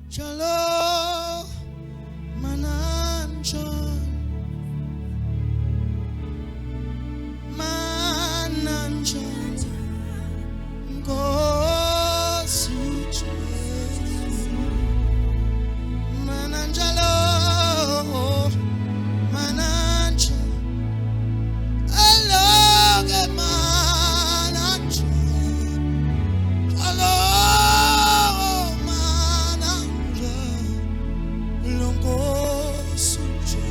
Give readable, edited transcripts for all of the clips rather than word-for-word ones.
Shalom, Mananjan, Mananjan, Gosuche, Mananjalo, Mananjan, Aloge Mananjan, Alo Mananjan, Longo Suche,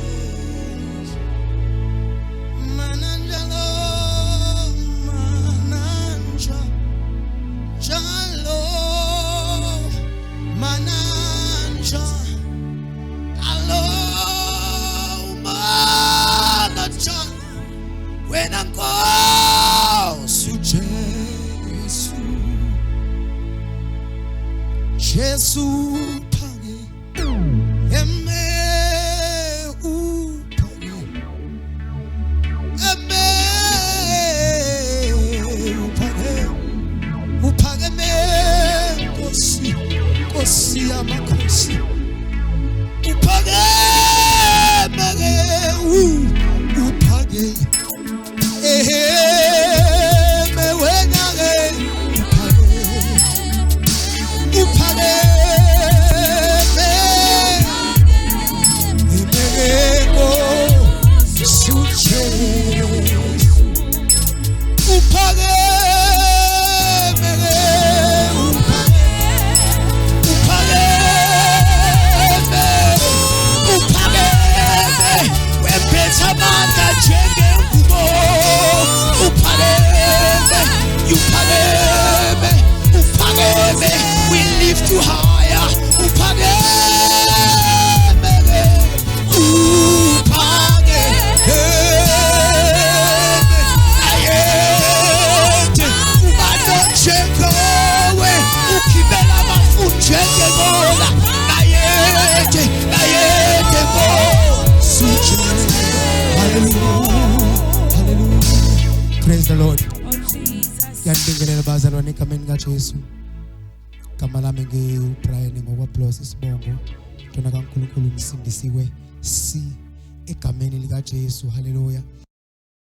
Mananjalo, Mananjan, Jalo, Mananjan, Alo Mananjan, when I go to Jesus, Jesus page, eme upage, eme upage me kosi amakosi, upage upage. Me wenare upage me go suche upage me upage we better man that jenge kubo. Upageme, we lift you higher. Upageme, ayete, umano chekowe, ukibela mafunjenge mola, ayete mo, suche, hallelujah. Praise the Lord. Yandingelela bazalwane egameni kaJesu. Igama lami ngiuBrian ngokwapplause isibongo. Thona kaNkulunkulu umsindisiwe si egameni likaJesu. Hallelujah.